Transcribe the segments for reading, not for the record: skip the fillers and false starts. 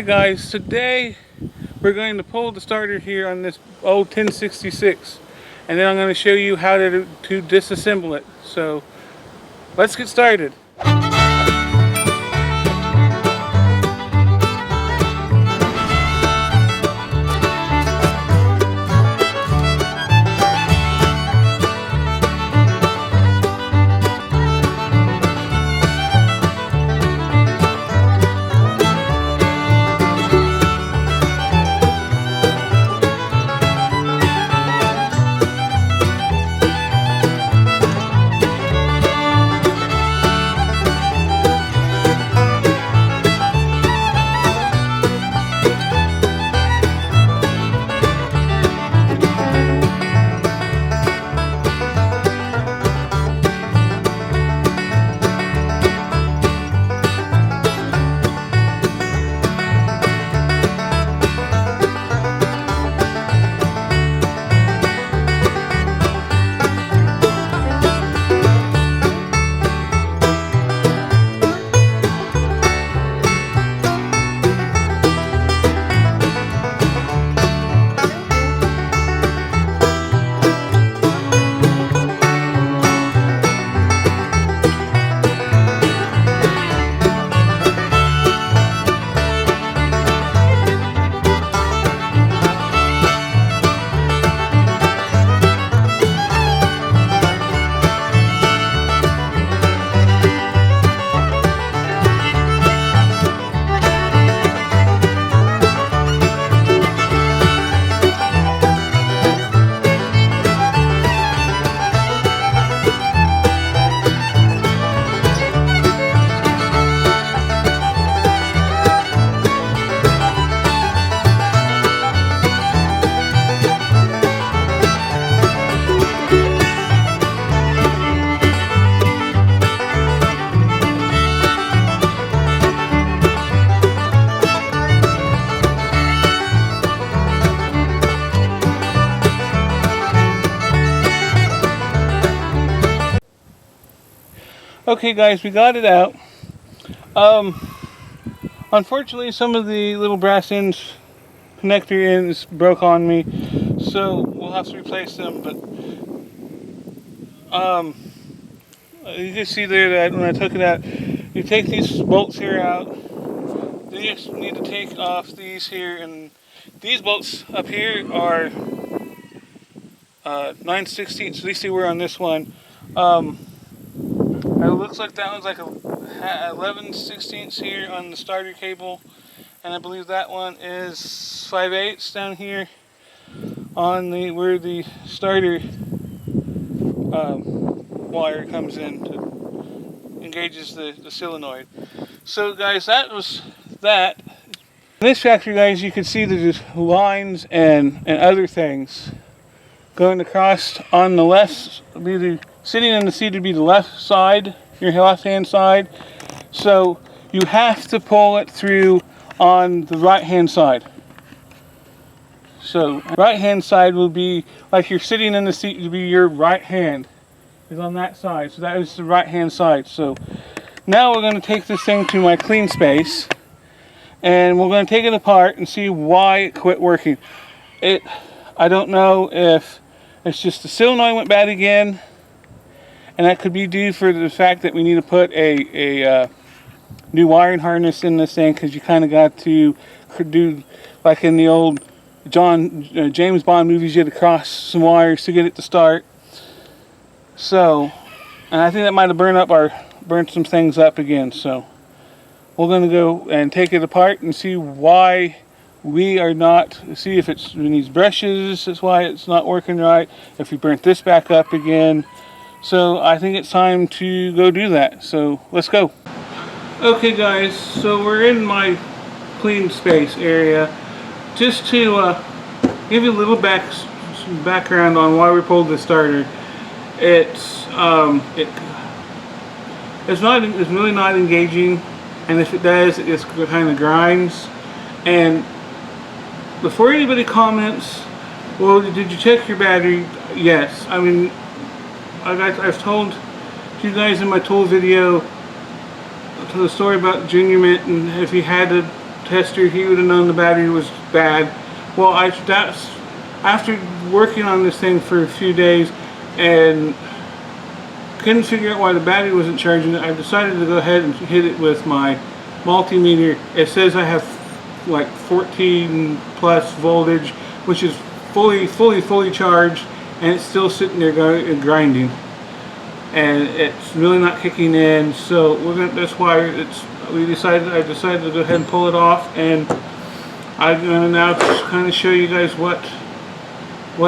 guys, today we're going to pull the starter here on this old 1066, and then I'm going to show you how to disassemble it. So let's get started. Okay guys, we got it out. Unfortunately some of the little brass ends, connector ends broke on me, so we'll have to replace them. But you can see there that when I took it out, you take these bolts here out, then you just need to take off these here, and these bolts up here are 9/16, at least they were on this one. It looks like that one's like a 11/16 here on the starter cable, and I believe that one is 5/8 down here on the where the starter wire comes in to engages the solenoid. So guys, that was that. In this factory, guys, you can see there's lines and other things going across on the left. Either sitting in the seat would be the left side, your left hand side. So you have to pull it through on the right hand side. So right hand side will be like you're sitting in the seat, to be your right hand is on that side. So that is the right hand side. So now we're going to take this thing to my clean space, and we're going to take it apart and see why it quit working. I don't know if it's just the solenoid went bad again, and that could be due for the fact that we need to put a new wiring harness in this thing, because you kind of got to do like in the old James Bond movies, you had to cross some wires to get it to start. So, and I think that might have burned some things up again. So we're going to go and take it apart and see why we are not, see if it needs brushes, that's why it's not working right, if we burnt this back up again. So I think it's time to go do that. So let's go. Okay guys, so we're in my clean space area. Just to give you a little background on why we pulled the starter. It's really not engaging, and if it does, it just kind of grinds. And before anybody comments, well, did you check your battery? Yes. I mean, I've told you guys in my tool video, to the story about Junior Mint, and if he had to tester, he would have known the battery was bad. Well, that's after working on this thing for a few days and couldn't figure out why the battery wasn't charging, I decided to go ahead and hit it with my multimeter. It says I have like 14 plus voltage, which is fully charged, and it's still sitting there grinding, and it's really not kicking in. So that's why I decided to go ahead and pull it off, and I'm going to now just kind of show you guys what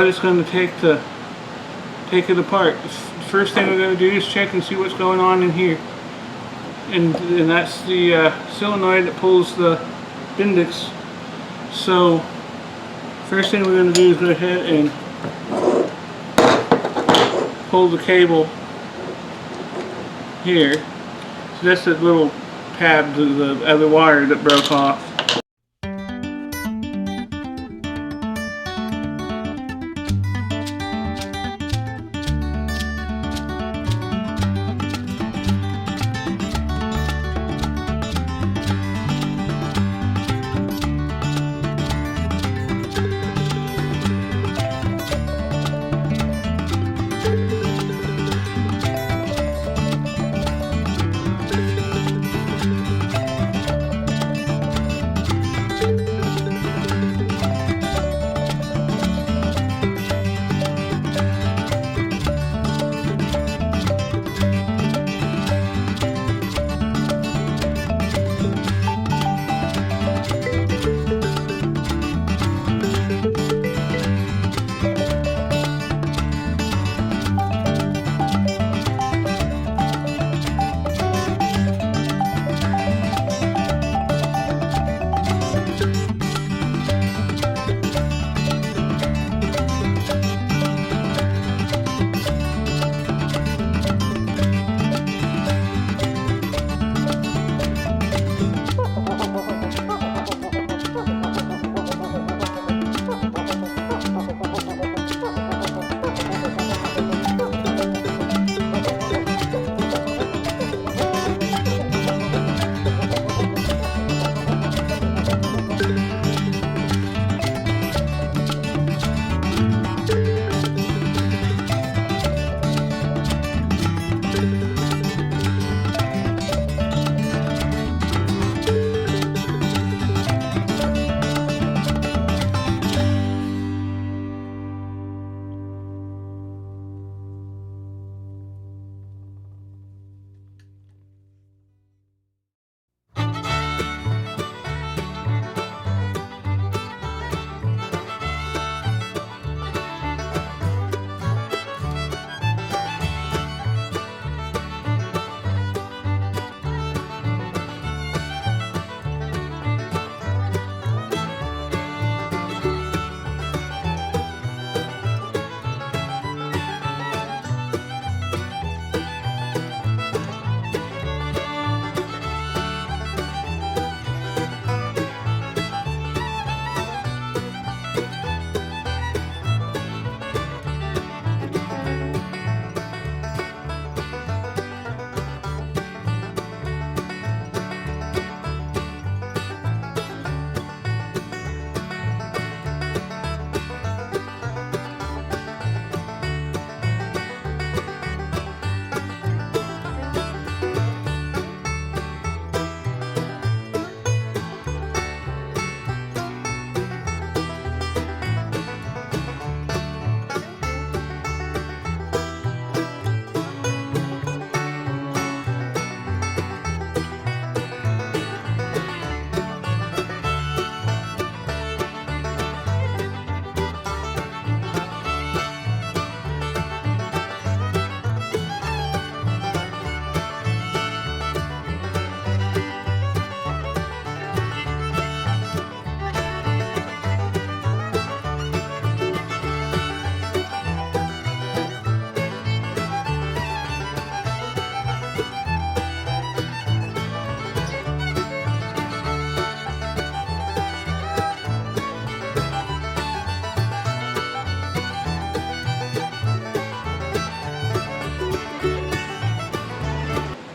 it's going to take to take it apart. The first thing we're going to do is check and see what's going on in here, and that's the solenoid that pulls the Bendix. So first thing we're going to do is go ahead and pull the cable here. So that's the little tab to the other wire that broke off.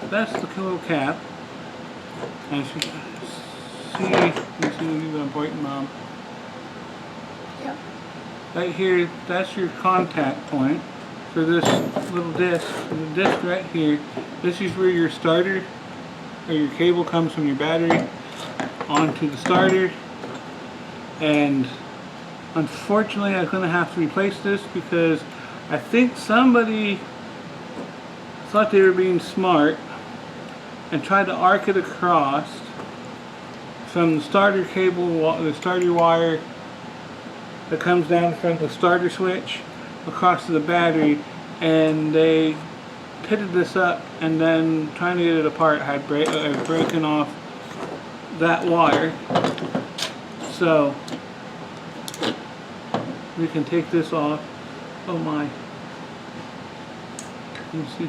That's the little cap, as you see what pointing, Mom. Yep. Right here, that's your contact point for this little disc. And the disc right here, this is where your starter or your cable comes from your battery onto the starter. And unfortunately, I'm going to have to replace this because I think somebody thought they were being smart and tried to arc it across from the starter cable, the starter wire that comes down from the starter switch across to the battery, and they pitted this up, and then trying to get it apart had broken off that wire. So we can take this off. Oh my. You see?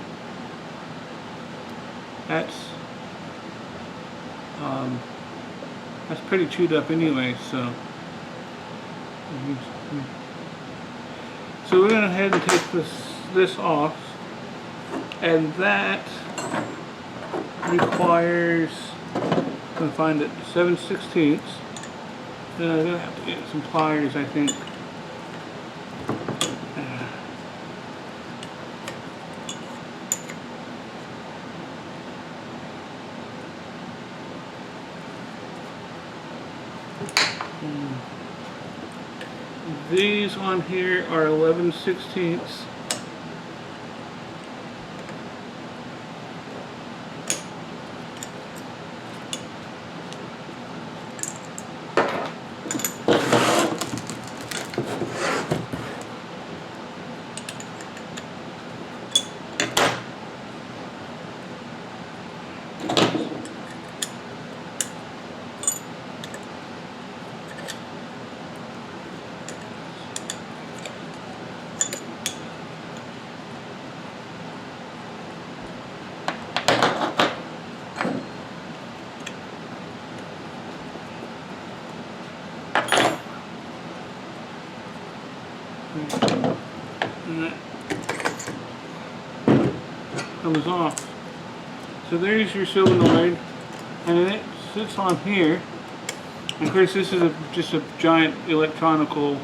That's pretty chewed up anyway, so we're gonna go ahead and take this off, and that requires, I'm gonna find it, 7/16. Then I'm gonna have to get some pliers, I think. These on here are 11/16. And that comes off. So there's your solenoid, and it sits on here. And of course, this is just a giant electrical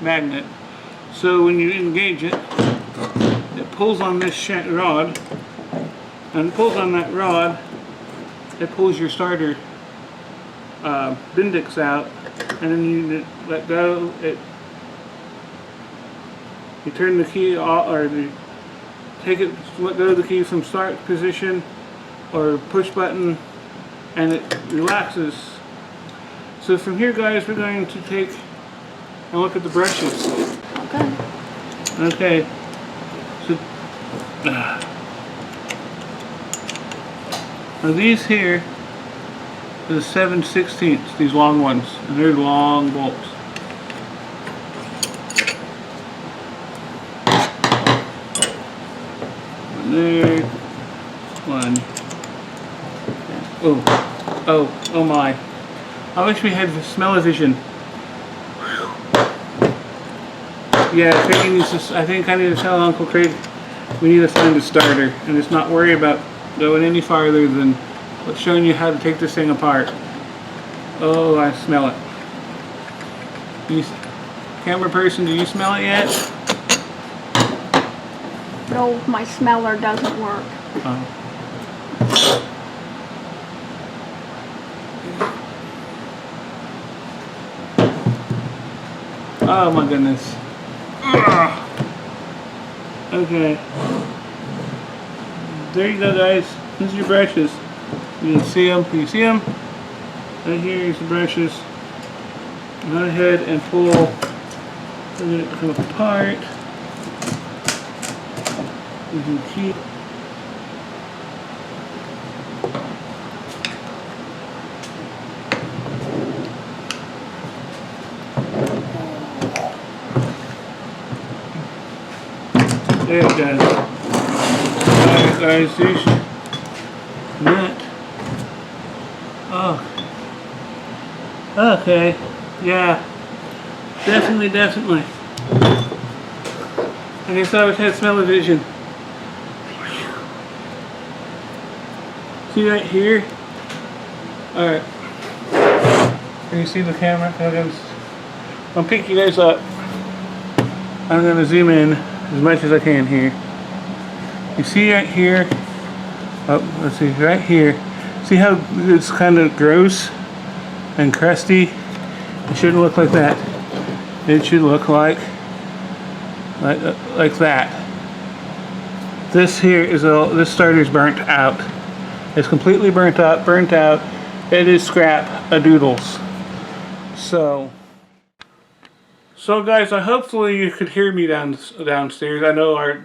magnet. So when you engage it, it pulls on this rod, and it pulls on that rod. It pulls your starter bindix out, and then you let go. You turn the key off, or let go of the key from start position or push button, and it relaxes. So from here, guys, we're going to take and look at the brushes. Okay. Okay. So now these here are the 7/16, these long ones, and they're long bolts. There, one. Oh my. I wish we had smell-o-vision. Yeah, Craig needs to, I think I need to tell Uncle Craig we need to find a starter and just not worry about going any farther than what's showing you how to take this thing apart. Oh, I smell it. Camera person, do you smell it yet? No, my smeller doesn't work. Oh my goodness. Ugh. Okay. There you go, guys. These are your brushes. You can see them. Can you see them? Right here is the brushes. Go ahead and pull. Let it come apart. You can keep. There it goes. Alright guys, there's that. Oh. Okay. Yeah. Definitely. I guess I always had smell-o-vision. See right here? Alright. Can you see the camera? I'll pick you guys up. I'm gonna zoom in as much as I can here. You see right here? Oh, let's see, right here. See how it's kind of gross and crusty? It shouldn't look like that. It should look like that. This here is this starter's burnt out. It's completely burnt out. It is scrap-a-doodles. So guys, hopefully you could hear me downstairs. I know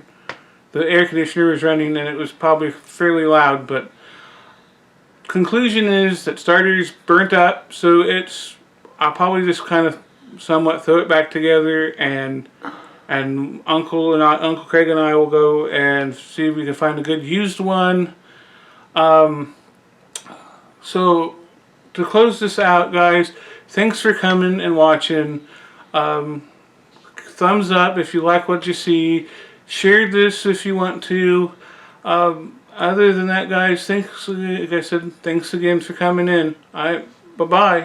the air conditioner was running and it was probably fairly loud, but conclusion is that starter's burnt up, so I'll probably just kind of somewhat throw it back together, and Uncle Craig and I will go and see if we can find a good used one. So to close this out, guys, thanks for coming and watching. Thumbs up if you like what you see. Share this if you want to. Other than that, guys, like I said, thanks again for coming in. Alright, bye-bye.